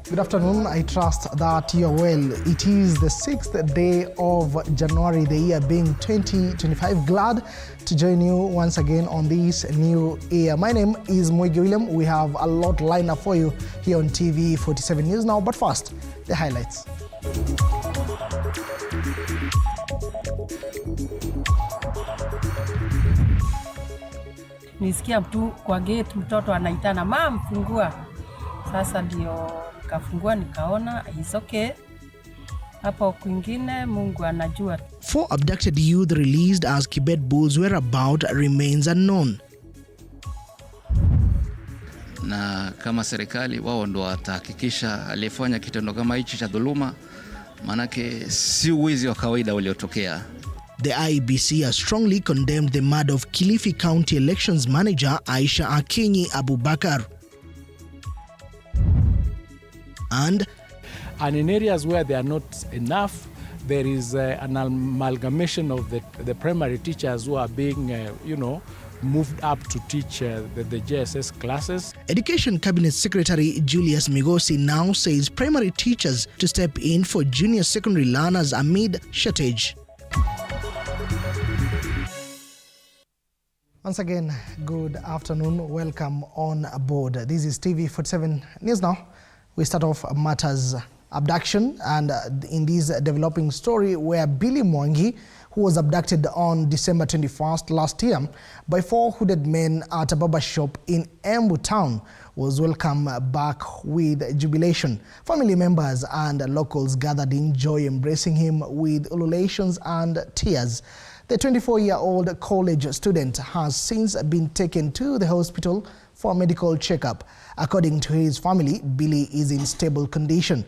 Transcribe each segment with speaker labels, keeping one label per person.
Speaker 1: Good afternoon. I trust that you're well. It is the 6th day of January, the year being 2025. Glad to join you once again on this new year. My name is Moige. We have a lot lined up for you here on TV47 News now. But first, the highlights.
Speaker 2: Nisikia mtu kwa gate mtoto anaitana, "Mama, fungua." Sasa ndio nikafungua nikaona it's okay. Hapo kwingine Mungu anajua.
Speaker 1: 4 abducted youth released as Kibet Bulls whereabout remains unknown.
Speaker 3: Na kama serikali wao ndo watahakikisha aliyefanya kitendo kama hichi cha dhuluma, manake si wizi wa kawaida uliotokea.
Speaker 1: The IEBC has strongly condemned the murder of Kilifi County Elections Manager Aisha Akinyi Abubakar. And
Speaker 4: in areas where there are not enough, there is an amalgamation of the primary teachers who are being, moved up to teach the JSS classes.
Speaker 1: Education Cabinet Secretary Julius Migosi now says primary teachers to step in for junior secondary learners amid shortage. Once again, good afternoon. Welcome on board. This is TV47 News Now. We start off matters abduction, and in this developing story where Billy Mwangi, who was abducted on December 21st last year by 4 hooded men at a barber shop in Embu town, was welcomed back with jubilation. Family members and locals gathered in joy, embracing him with ululations and tears. The 24-year-old college student has since been taken to the hospital for a medical checkup. According to his family, Billy is in stable condition.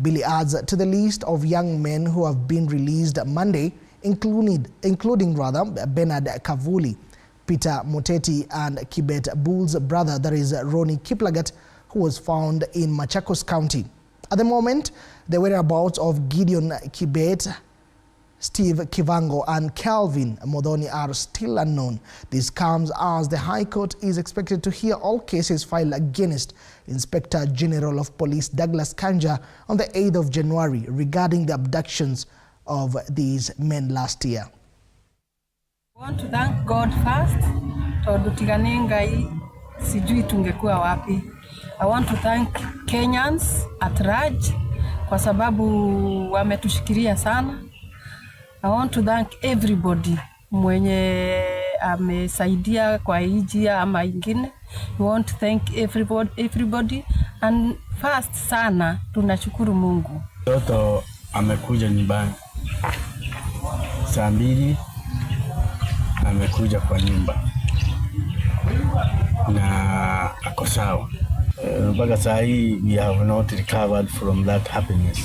Speaker 1: Billy adds to the list of young men who have been released Monday, including Bernard Kavuli, Peter Moteti, and Kibet Bull's brother, that is Ronnie Kiplagat, who was found in Machakos County. At the moment, the whereabouts of Gideon Kibet, Steve Kivango, and Calvin Modoni are still unknown. This comes as the High Court is expected to hear all cases filed against Inspector General of Police Douglas Kanja on the 8th of January regarding the abductions of these men last year.
Speaker 2: I want to thank God first. Sijui tungekuwa wapi. I want to thank Kenyans at large kwa sababu wametushikilia sana. I want to thank everybody mwenye amesaidia kwa hijia ama ingine. We want to thank everybody and first sana tunashukuru Mungu.
Speaker 5: Mtoto amekuja nyumbani saa 2, amekuja kwa nyumba na ako sawa. Mpaka saa hii we have not recovered from that happiness.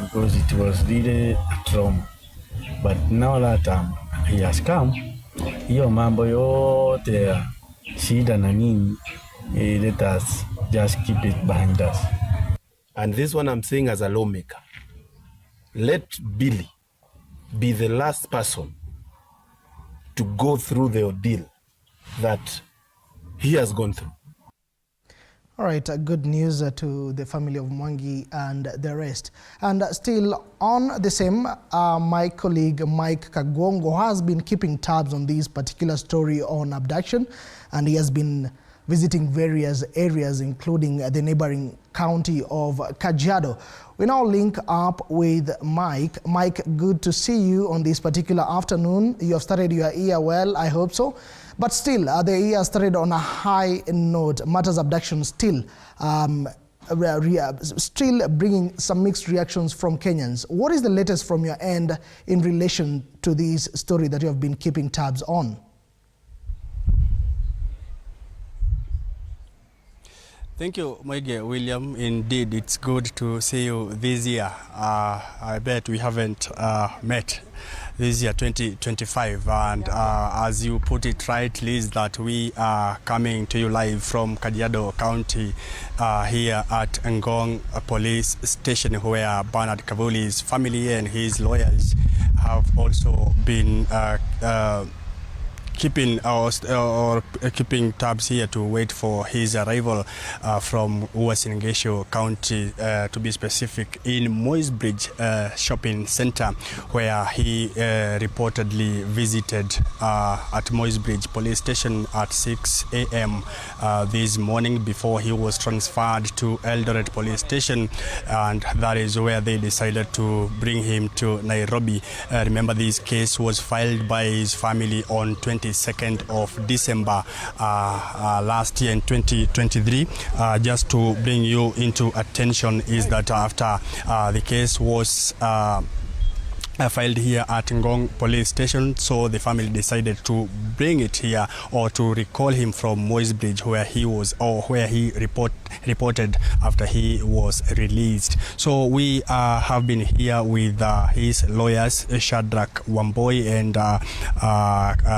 Speaker 5: Because it was really a trauma. But now that he has come, hiyo mambo yote ya shida na nini, let us just keep it behind us.
Speaker 6: And this one I'm saying as a lawmaker, let Billy be the last person to go through the ordeal that he has gone through.
Speaker 1: All right, good news to the family of Mwangi and the rest. And still on the same, my colleague Mike Kagwongo has been keeping tabs on this particular story on abduction, and he has been visiting various areas, including the neighboring county of Kajiado. We now link up with Mike. Mike, good to see you on this particular afternoon. You have started your year well, I hope so. But still, the year started on a high note. Matters abduction still bringing some mixed reactions from Kenyans. What is the latest from your end in relation to this story that you have been keeping tabs on?
Speaker 7: Thank you, Moige William. Indeed, it's good to see you this year. I bet we haven't met this year, 2025. And as you put it rightly, is that we are coming to you live from Kajiado County here at Ngong Police Station, where Bernard Kavuli's family and his lawyers have also been keeping tabs here to wait for his arrival from Uasin Gishu County, to be specific, in Moige shopping center, where he reportedly visited at Moige Police Station at 6 a.m. This morning, before he was transferred to Eldoret Police Station, and that is where they decided to bring him to Nairobi. Remember, this case was filed by his family on 22nd of December last year in 2023. Just to bring you into attention is that after the case was filed here at Ngong Police Station, so the family decided to bring it here, or to recall him from Moige, where he was, or where he reported after he was released. So we have been here with his lawyers, Shadrach Wamboi and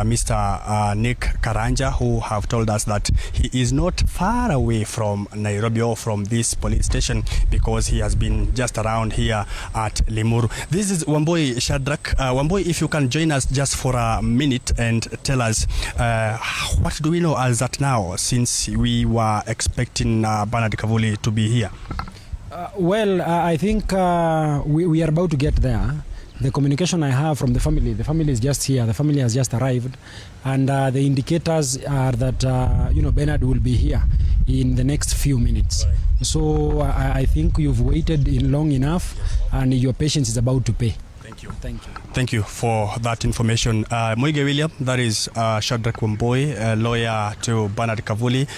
Speaker 7: Mr. Nick Karanja, who have told us that he is not far away from Nairobi or from this police station, because he has been just around here at Limuru. This is Wamboi. Shadrach, Wamboi, if you can join us just for a minute and tell us what do we know as at now, since we were expecting Bernard Kavuli to be here?
Speaker 8: I think we are about to get there. The communication I have from the family is just here. The family has just arrived, and the indicators are that Bernard will be here in the next few minutes. Right. So I think you've waited long enough, and your patience is about to pay.
Speaker 7: Thank you for that information. Moige William, that is Shadrach Wamboi, lawyer to Bernard Kavuli,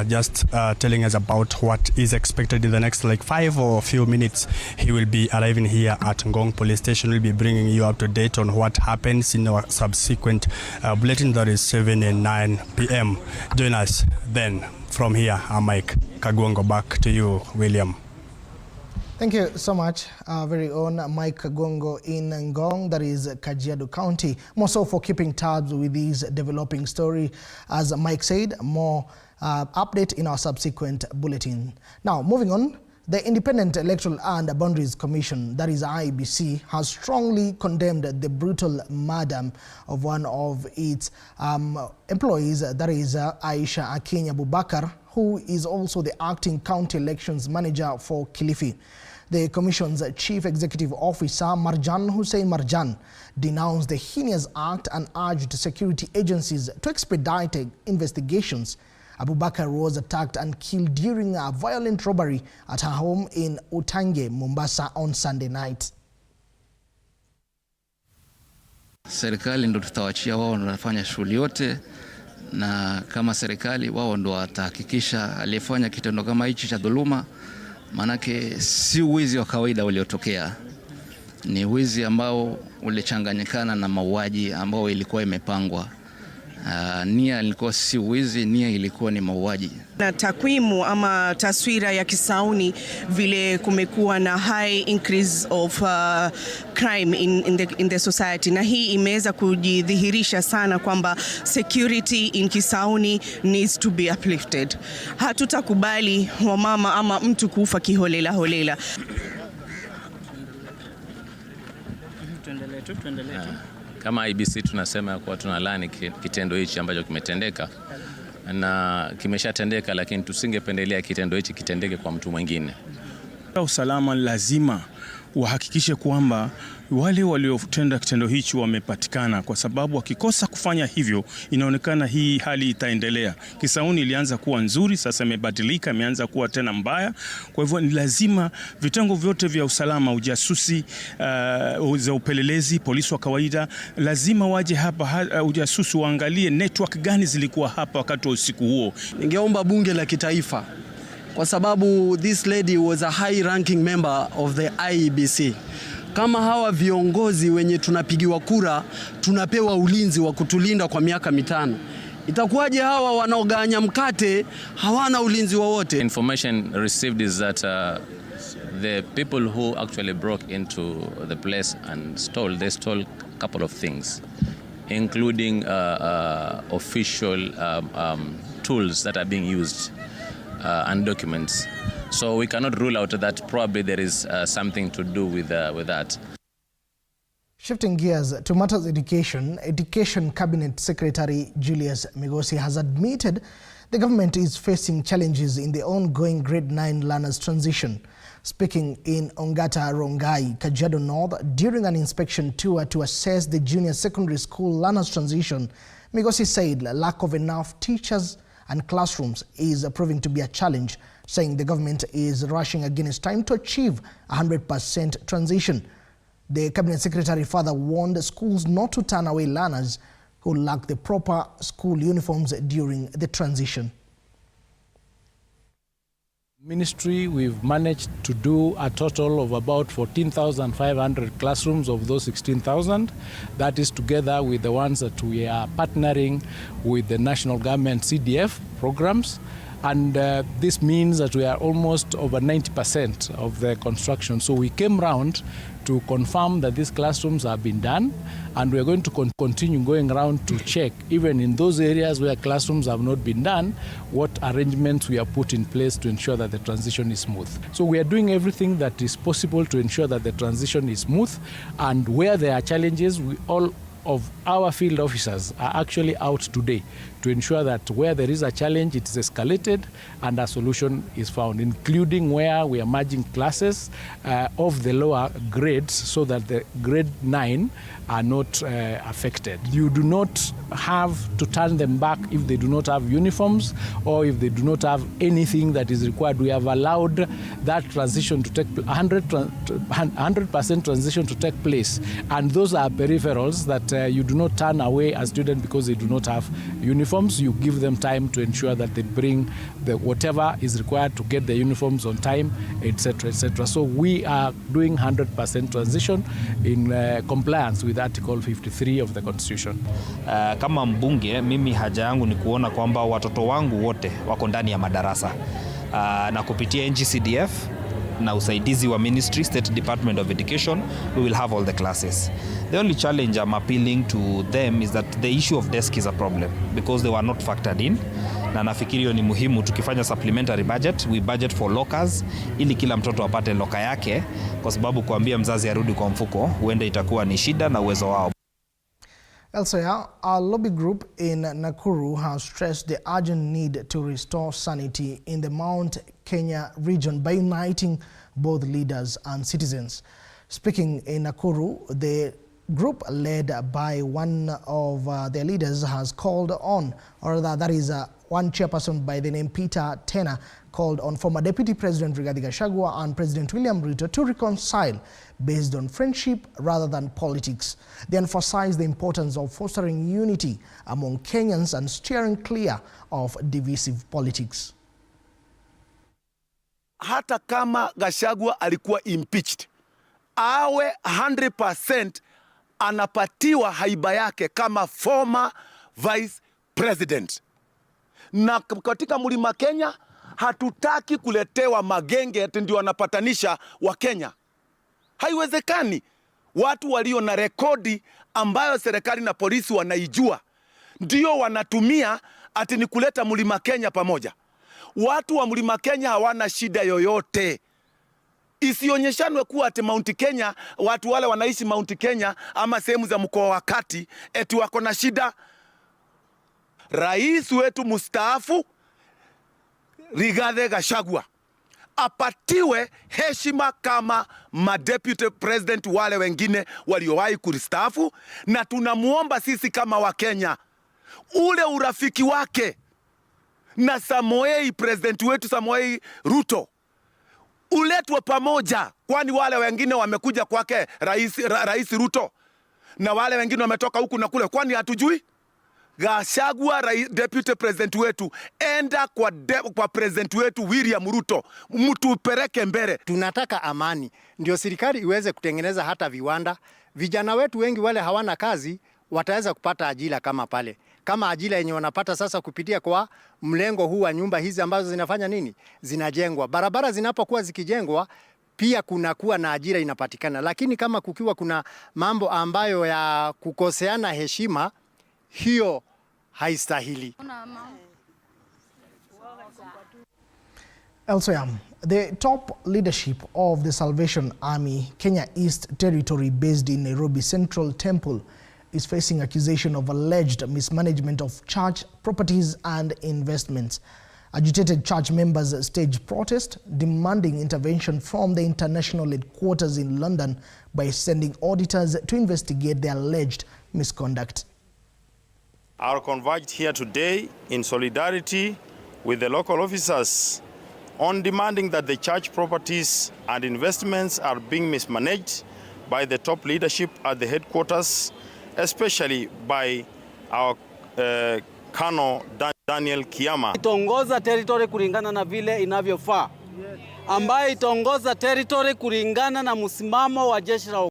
Speaker 7: just telling us about what is expected in the next 5 or few minutes. He will be arriving here at Ngong Police Station. We'll be bringing you up to date on what happens in our subsequent bulletin, that is 7 and 9 p.m. Join us then. From here, I'm Mike Kagwongo. Back to you, William.
Speaker 1: Thank you so much, very own Mike Gongo in Ngong, that is Kajiado County. More so for keeping tabs with this developing story. As Mike said, more update in our subsequent bulletin. Now, moving on, the Independent Electoral and Boundaries Commission, that is IEBC, has strongly condemned the brutal murder of one of its employees, that is Aisha Akin Abubakar, who is also the acting county elections manager for Kilifi. The Commission's Chief Executive Officer, Marjan Hussein Marjan, denounced the heinous act and urged security agencies to expedite investigations. Abubakar was attacked and killed during a violent robbery at her home in Utange, Mombasa on Sunday night.
Speaker 3: Serikali ndo tutawachia wao, wanafanya shughuli yote, na kama serikali wao ndo watahakikisha aliyefanya kitendo kama hichi cha dhuluma. Manake si wizi wa kawaida uliotokea, ni wizi ambao ulichanganyikana na mauaji ambao ilikuwa imepangwa. Nia ilikuwa si wizi, nia ilikuwa ni mauaji.
Speaker 9: Na takwimu ama taswira ya Kisauni, vile kumekuwa na high increase of crime in the society, na hii imeweza kujidhihirisha sana kwamba security in Kisauni needs to be uplifted. Hatutakubali wamama ama mtu kufa kiholela holela.
Speaker 10: Tuendelee. Kama IEBC tunasema kwa tunalani kitendo hichi ambacho kimetendeka, na kimeshatendeka, lakini tusingependelea kitendo hichi kitendeke kwa mtu mwingine.
Speaker 11: Usalama lazima wahakikishe kwamba wale waliotenda kitendo hichi wamepatikana, kwa sababu wakikosa kufanya hivyo inaonekana hii hali itaendelea. Kisauni ilianza kuwa nzuri, sasa imebadilika, imeanza kuwa tena mbaya. Kwa hivyo ni lazima vitengo vyote vya usalama, ujasusi, za upelelezi, polisi wa kawaida, lazima waje hapa, ujasusi waangalie network gani zilikuwa hapa wakati wa usiku huo.
Speaker 12: Ningeomba bunge la kitaifa, kwa sababu this lady was a high ranking member of the IEBC. Kama hawa viongozi wenye tunapigiwa kura tunapewa ulinzi wa kutulinda kwa miaka 5, Itakuwaje hawa wanaoganya mkate hawana ulinzi wowote?
Speaker 10: Information received is that the people who actually broke into the place and they stole a couple of things, including official tools that are being used and documents. So we cannot rule out that probably there is something to do with that.
Speaker 1: Shifting gears to matters Education Cabinet Secretary Julius Migosi has admitted the government is facing challenges in the ongoing grade 9 learners transition. Speaking in Ongata Rongai, Kajiado North, during an inspection tour to assess the junior secondary school learners transition, Migosi said lack of enough teachers and classrooms is proving to be a challenge, saying the government is rushing against time to achieve 100% transition. The Cabinet Secretary further warned schools not to turn away learners who lack the proper school uniforms during the transition.
Speaker 4: Ministry, we've managed to do a total of about 14,500 classrooms of those 16,000. That is together with the ones that we are partnering with the national government CDF programs. And this means that we are almost over 90% of the construction. So we came round to confirm that these classrooms have been done, and we are going to continue going around to check, even in those areas where classrooms have not been done, what arrangements we have put in place to ensure that the transition is smooth. So we are doing everything that is possible to ensure that the transition is smooth, and where there are challenges, all of our field officers are actually out today to ensure that where there is a challenge, it is escalated and a solution is found, including where we are merging classes of the lower grades so that the grade 9 are not affected. You do not have to turn them back if they do not have uniforms or if they do not have anything that is required. We have allowed that transition to take 100% transition to take place, and those are peripherals that you do not turn away a student because they do not have uniforms. You give them time to ensure that they bring whatever is required to get the uniforms on time, etc., etc. So we are doing 100% transition in compliance with Article 53 of the Constitution.
Speaker 13: Kama mbunge, mimi haja yangu ni kuona kwamba watoto wangu wote wako ndani ya madarasa na kupitia NGCDF na usaidizi wa Ministry, State Department of Education, we will have all the classes. The only challenge I'm appealing to them is that the issue of desk is a problem because they were not factored in. Na nafikiri hiyo ni muhimu. Tukifanya supplementary budget, we budget for lockers ili kila mtoto apate locker yake, kwa sababu kuambia mzazi arudi kwa mfuko huenda itakuwa ni shida na uwezo wao.
Speaker 1: Elsewhere, our lobby group in Nakuru has stressed the urgent need to restore sanity in the Mount Kenya region by uniting both leaders and citizens. Speaking in Nakuru, the group led by one of their leaders has called on, or rather that is one chairperson by the name Peter Tena, called on former Deputy President Rigathi Gachagua and President William Ruto to reconcile based on friendship rather than politics. They emphasized the importance of fostering unity among Kenyans and steering clear of divisive politics.
Speaker 6: Hata kama Gachagua alikuwa impeached, awe 100% anapatiwa haiba yake kama former vice president. Na katika Mlima Kenya hatutaki kuletewa magenge ati ndio wanapatanisha wa Kenya. Haiwezekani. Watu walio na rekodi ambayo serikali na polisi wanaijua ndio wanatumia ati ni kuleta Mlima Kenya pamoja. Watu wa Mlima Kenya hawana shida yoyote. Isionyeshanwe kuwa ati Mount Kenya, watu wale wanaishi Mount Kenya ama sehemu za mkoa wa kati eti wako na shida. Rais wetu mustaafu Rigathi Gachagua apatiwe heshima kama madeputy president wale wengine waliowahi kuristaafu, na tunamuomba sisi kama Wakenya ule urafiki wake na Samoei, president wetu Samoei Ruto, uletwe pamoja, kwani wale wengine wamekuja kwake rais Ruto na wale wengine wametoka huku na kule, kwani hatujui? Gachagua deputy president wetu, enda kwa president wetu William Ruto, mtu pereke mbele.
Speaker 14: Tunataka amani ndio serikali iweze kutengeneza hata viwanda. Vijana wetu wengi wale hawana kazi wataweza kupata ajira kama pale. kama ajira yenye wanapata sasa kupitia kwa mlengo huu wa nyumba hizi ambazo zinafanya nini, zinajengwa. Barabara zinapokuwa zikijengwa pia kunakuwa na ajira inapatikana, lakini kama kukiwa kuna mambo ambayo ya kukoseana heshima, hiyo haistahili.
Speaker 1: Elsewhere, the top leadership of the Salvation Army Kenya East Territory based in Nairobi Central Temple is facing accusation of alleged mismanagement of church properties and investments. Agitated church members staged protest demanding intervention from the international headquarters in London by sending auditors to investigate the alleged misconduct.
Speaker 15: Are converged here today in solidarity with the local officers on demanding that the church properties and investments are being mismanaged by the top leadership at the headquarters, especially by our Colonel Daniel Kiama.
Speaker 16: Itaongoza territory kulingana na vile inavyofaa, ambaye itaongoza territory kulingana na msimamo wa jeshi la